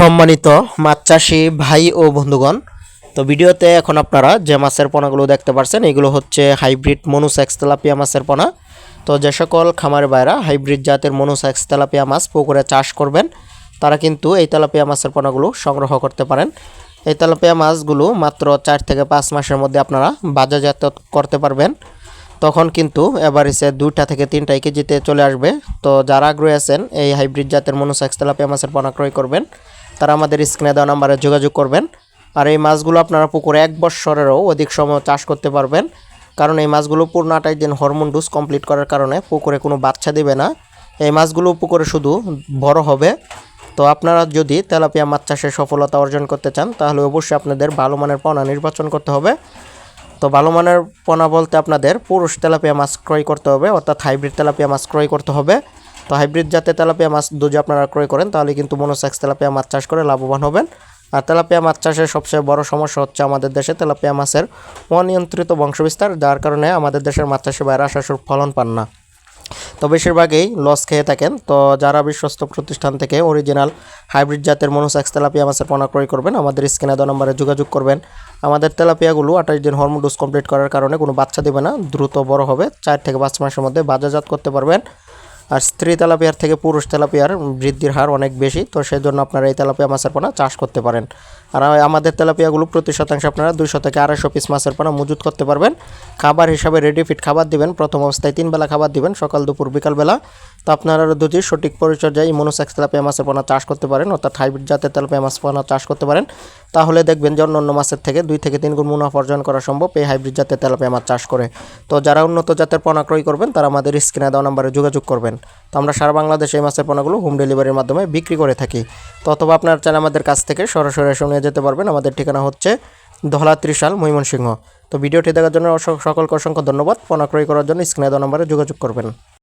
সম্মানিত মাছ চাষি ভাই ও বন্ধুগণ, তো ভিডিওতে এখন আপনারা যে মাছের পোনাগুলো দেখতে পাচ্ছেন এগুলো হচ্ছে হাইব্রিড মনুসেক্স তেলাপিয়া মাছের পোনা। তো যে সকল খামার ভাইরা হাইব্রিড জাতের মনুসেক্স তেলাপিয়া মাছ পুকুরে চাষ করবেন তারা কিন্তু এই তেলাপিয়া মাছের পোনাগুলো সংগ্রহ করতে পারেন। এই তেলাপিয়া মাছগুলো মাত্র 4 থেকে 5 মাসের মধ্যে আপনারা বাজারজাত করতে পারবেন। তখন কিন্তু এভারেজে 2টা থেকে 3টা কেজিতে চলে আসবে। তো যারা আগ্রহী আছেন এই হাইব্রিড জাতের মনুসেক্স তেলাপিয়া মাছের পোনা ক্রয় করবেন তারা আমাদের স্ক্রিনে দেওয়া নাম্বারে যোগাযোগ করবেন। আর এই মাছগুলো আপনারা পুকুরে 1 বছরেরও অধিক সময় চাষ করতে পারবেন, কারণ এই মাছগুলো পূর্ণ 28 দিন হরমোন ডোজ কমপ্লিট করার কারণে পুকুরে কোনো বাচ্চা দেবে না। এই মাছগুলো পুকুরে শুধু বড় হবে। তো আপনারা যদি তেলাপিয়া মাছ চাষে সফলতা অর্জন করতে চান তাহলে অবশ্যই আপনাদের ভালো মানের পোনা নির্বাচন করতে হবে। তো ভালো মানের পোনা বলতে আপনাদের পুরুষ তেলাপিয়া মাছ ক্রয় করতে হবে, অর্থাৎ হাইব্রিড তেলাপিয়া মাছ ক্রয় করতে হবে। তো হাইব্রিড জাতের তেলাপিয়া মাছ যদি আপনারা ক্রয় করেন তাহলে কিন্তু মনোসেক্স তেলাপিয়া মাছ চাষ করে লাভবান হবেন। আর তেলাপিয়া মাছ চাষের সবচেয়ে বড় সমস্যা হচ্ছে আমাদের দেশে তেলাপিয়া মাছের অনিয়ন্ত্রিত বংশবিস্তার, যার কারণে আমাদের দেশের মাছ চাষি ভাইরা আশানুরূপ ফলন পান না। তো বেশিরভাগই লস খেয়ে থাকেন। তো যারা বিশ্বস্ত প্রতিষ্ঠান থেকে অরিজিনাল হাইব্রিড জাতের মনোসেক্স তেলাপিয়া মাছের পোনা ক্রয় করবেন আমাদের স্ক্রিনে দেওয়া নম্বরে যোগাযোগ করবেন। আমাদের তেলাপিয়াগুলো 28 দিন হরমোন ডোজ কমপ্লিট করার কারণে কোনো বাচ্চা দেবে না, দ্রুত বড় হবে, 4 থেকে 5 মাসের মধ্যে বাজারজাত করতে পারবেন। আর স্ত্রী তেলাপিয়ার থেকে পুরুষ তেলাপিয়ার বৃদ্ধির হার অনেক বেশি, তো সেজন্য আপনারা এই তেলাপিয়া মাছের পোনা চাষ করতে পারেন। আর আমাদের তেলাপিয়াগুলো প্রতি শতাংশে আপনারা 200 থেকে 250 পিস মাছের পোনা মজুত করতে পারবেন। খাবার হিসাবে রেডি ফিট খাবার দিবেন, প্রথম অবস্থায় 3 বেলা খাবার দিবেন, সকাল দুপুর বিকাল বেলা। তো আপনারা যদি সঠিক পরিচর্যায় এই মনোসেক্স তেলাপিয়া মাছের পোনা চাষ করতে পারেন, অর্থাৎ হাইব্রিড জাতের তেলাপিয়া মাছ পোনা চাষ করতে পারেন, তাহলে দেখবেন যে অন্য মাছের থেকে 2 থেকে 3 গুণ মুনাফা অর্জন করা সম্ভব এই হাইব্রিড জাতের তেলাপিয়া মাছ চাষ করে। তো যারা উন্নত জাতের পোনা ক্রয় করবেন তারা আমাদের স্ক্রিনে দেওয়া নম্বরে যোগাযোগ করবেন। তো আমরা সারা বাংলাদেশে এই মাছের পোনাগুলো হোম ডেলিভারির মাধ্যমে বিক্রি করে থাকি। তো অথবা আপনার চাইলে আমাদের কাছ থেকে সরাসরি এসে নিয়ে যেতে পারবেন। আমাদের ঠিকানা হচ্ছে ধলা ত্রিশাল, ময়মনসিংহ। তো ভিডিওটি দেখার জন্য সকলকে অসংখ্য ধন্যবাদ। পোনা ক্রয় করার জন্য স্ক্রিনে দেওয়া নম্বরে যোগাযোগ করবেন।